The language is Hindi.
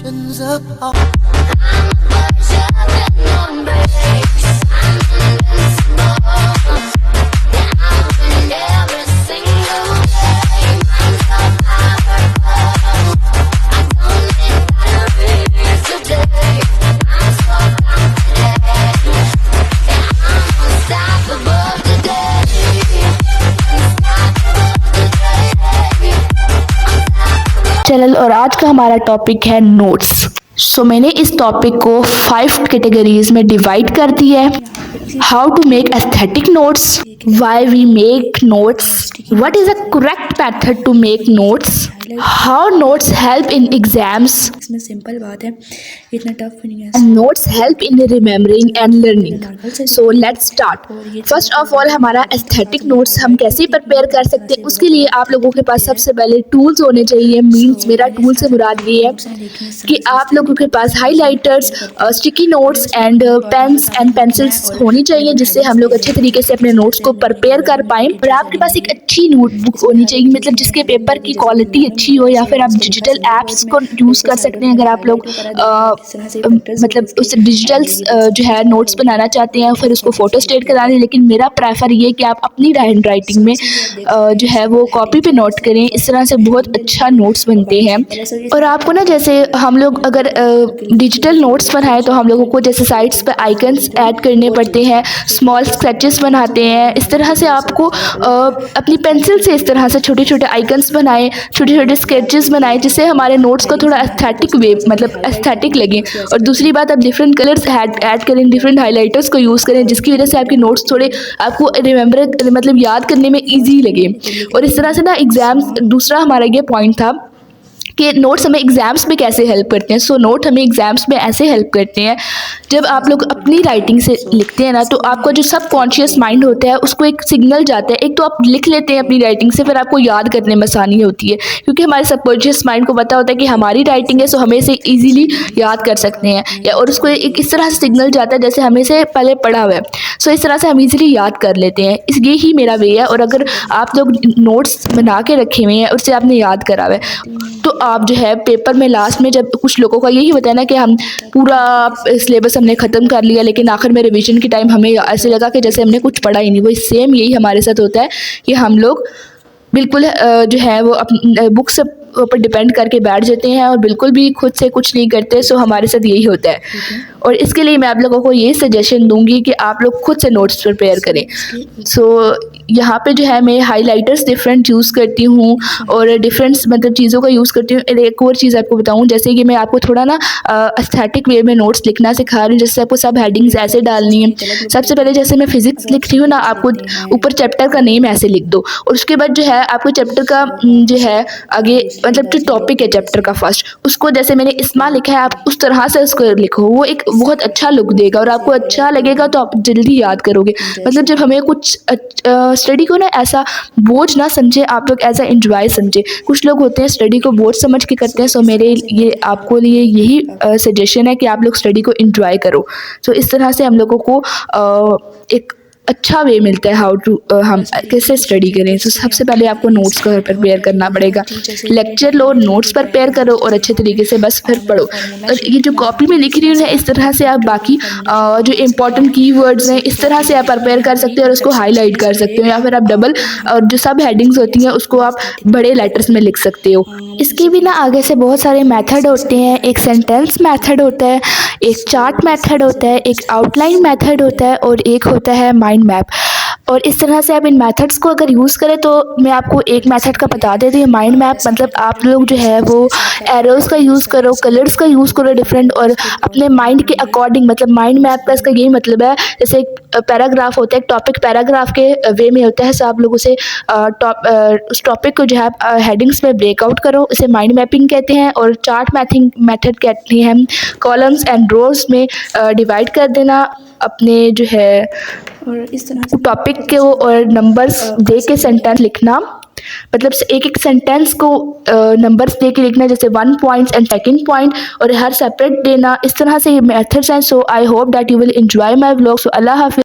oceans apart. चैनल और आज का हमारा टॉपिक है नोट्स। सो मैंने इस टॉपिक को 5 कैटेगरीज में डिवाइड कर दिया है। How to make aesthetic notes, why we make notes, what is a correct method to make notes, how notes help in exams, इसमें सिंपल बात है, इतना टफ नहीं है। and notes help in remembering and learning. So let's start. First of all, हमारा एस्थेटिक नोट्स हम कैसे प्रिपेयर कर सकते हैं, उसके लिए आप लोगों के पास सबसे पहले टूल्स होने चाहिए। मीन्स मेरा टूल से मुराद ये है कि आप लोगों के पास highlighters, sticky notes and pens and pencils होनी चाहिए, जिससे हम लोग अच्छे तरीके से अपने नोट्स को प्रिपेयर कर पाएँ। और आपके पास एक अच्छी नोटबुक होनी चाहिए, मतलब जिसके पेपर की क्वालिटी अच्छी हो, या फिर आप डिजिटल ऐप्स को यूज़ कर सकते हैं। अगर आप लोग मतलब उस डिजिटल जो है नोट्स बनाना चाहते हैं, फिर उसको फोटो स्टेट कराना है, लेकिन मेरा प्रेफर ये है कि आप अपनी हैंड राइटिंग में जो है वो कॉपी पे नोट करें। इस तरह से बहुत अच्छा नोट्स बनते हैं। और आपको ना, जैसे हम लोग अगर डिजिटल नोट्स बनाएं तो हम लोगों को जैसे साइड्स पे आइकन्स ऐड करने पड़ते हैं, स्मॉल स्केचेस बनाते हैं। इस तरह से आपको अपनी पेंसिल से इस तरह से छोटे छोटे आइकन्स बनाएं, छोटे छोटे स्केचेस बनाएं, जिससे हमारे नोट्स को थोड़ा एस्थेटिक वे मतलब एस्थेटिक लगे। और दूसरी बात, आप डिफरेंट कलर्स ऐड करें, डिफरेंट हाइलाइटर्स को यूज़ करें, जिसकी वजह से आपके नोट्स थोड़े आपको रिमेंबर मतलब याद करने में ईजी लगे। और इस तरह से ना एग्ज़ाम्स, दूसरा हमारा ये पॉइंट था कि नोट्स हमें एग्ज़ाम्स में कैसे हेल्प करते हैं। सो नोट हमें एग्ज़ाम्स में ऐसे हेल्प करते हैं, जब आप लोग अपनी राइटिंग से लिखते हैं ना, तो आपका जो सबकॉन्शियस माइंड होता है उसको एक सिग्नल जाता है। एक तो आप लिख लेते हैं अपनी राइटिंग से, फिर आपको याद करने में आसानी होती है, क्योंकि हमारे सबकॉन्शियस माइंड को पता होता है कि हमारी राइटिंग है, सो हमें इसे ईजिली याद कर सकते हैं। या और उसको एक इस तरह से सिग्नल जाता है जैसे हमें से पहले पढ़ा हुआ है, सो इस तरह से हम ईजिली याद कर लेते हैं। ये ही मेरा वे है। और अगर आप लोग नोट्स बना के रखे हुए हैं, उससे आपने याद करा हुआ है, तो आप जो है पेपर में लास्ट में, जब कुछ लोगों का यही होता है ना कि हम पूरा सिलेबस हमने ख़त्म कर लिया, लेकिन आखिर में रिवीजन के टाइम हमें ऐसे लगा कि जैसे हमने कुछ पढ़ा ही नहीं। वो सेम यही हमारे साथ होता है कि हम लोग बिल्कुल जो है वो अपनी बुक से ऊपर डिपेंड करके बैठ जाते हैं और बिल्कुल भी खुद से कुछ नहीं करते। सो हमारे साथ यही होता है। और इसके लिए मैं आप लोगों को ये सजेशन दूंगी कि आप लोग खुद से नोट्स प्रिपेयर करें। सो यहाँ पे जो है मैं हाइलाइटर्स डिफरेंट यूज़ करती हूँ और डिफरेंट मतलब चीज़ों का यूज़ करती हूँ। एक और चीज़ आपको बताऊँ, जैसे कि मैं आपको थोड़ा ना एस्थेटिक वे में नोट्स लिखना सिखा रही हूँ, जैसे आपको सब हेडिंग्स ऐसे डालनी है। सबसे पहले जैसे मैं फिजिक्स लिख रही हूँ ना, आपको ऊपर चैप्टर का नेम ऐसे लिख दो, और उसके बाद जो है आपको चैप्टर का जो है आगे मतलब जो टॉपिक है चैप्टर का फर्स्ट, उसको जैसे मैंने इसमा लिखा है, आप उस तरह से उसको लिखो। वो एक बहुत अच्छा लुक देगा और आपको अच्छा लगेगा, तो आप जल्दी याद करोगे। मतलब जब हमें कुछ स्टडी को ना ऐसा बोझ ना समझे, आप लोग ऐसा एंजॉय समझे। कुछ लोग होते हैं स्टडी को बोझ समझ के करते हैं। सो मेरे ये आपको लिए यही सजेशन है कि आप लोग स्टडी को एंजॉय करो। सो इस तरह से हम लोगों को एक अच्छा वे मिलता है हाउ टू हम कैसे स्टडी करें। तो सबसे पहले आपको नोट्स को प्रिपेयर करना पड़ेगा। लेक्चर लो, नोट्स प्रिपेयर करो और अच्छे तरीके से बस फिर पढ़ो। और ये जो कॉपी में लिख रही हूँ ना, इस तरह से आप बाकी जो इंपॉर्टेंट कीवर्ड्स हैं, इस तरह से आप प्रिपेयर कर सकते हो और उसको हाईलाइट कर सकते हो, या फिर आप डबल और जो सब हेडिंग्स होती हैं उसको आप बड़े लेटर्स में लिख सकते हो। इसके भी ना आगे से बहुत सारे मेथड होते हैं। एक सेंटेंस मेथड होता है, एक चार्ट मेथड होता है, एक आउटलाइन मेथड होता है, और एक होता है माइंड मैप। और इस तरह से आप इन मेथड्स को अगर यूज़ करें, तो मैं आपको एक मेथड का बता देती हूँ, माइंड मैप। मतलब आप लोग जो है वो एरोज़ का यूज़ करो, कलर्स का यूज़ करो डिफरेंट, और अपने माइंड के अकॉर्डिंग। मतलब माइंड मैप का इसका यही मतलब है, जैसे एक पैराग्राफ होता है, एक टॉपिक पैराग्राफ के वे में होता है। सो आप लोग उसे उस टॉपिक को जो है हेडिंग्स में ब्रेकआउट करो, इसे माइंड मैपिंग कहते हैं। और चार्ट मैथिंग मेथड कहते हैं, कॉलम्स एंड रोज में डिवाइड कर देना अपने जो है और इस तरह से टॉपिक को, और नंबर्स दे के सेंटेंस लिखना। मतलब एक एक सेंटेंस को नंबर्स दे के लिखना, जैसे 1 पॉइंट एंड सेकंड पॉइंट, और हर सेपरेट देना। इस तरह से ये मेथड्स हैं। So I hope that you will enjoy my vlog. So अल्लाह हाफिज़।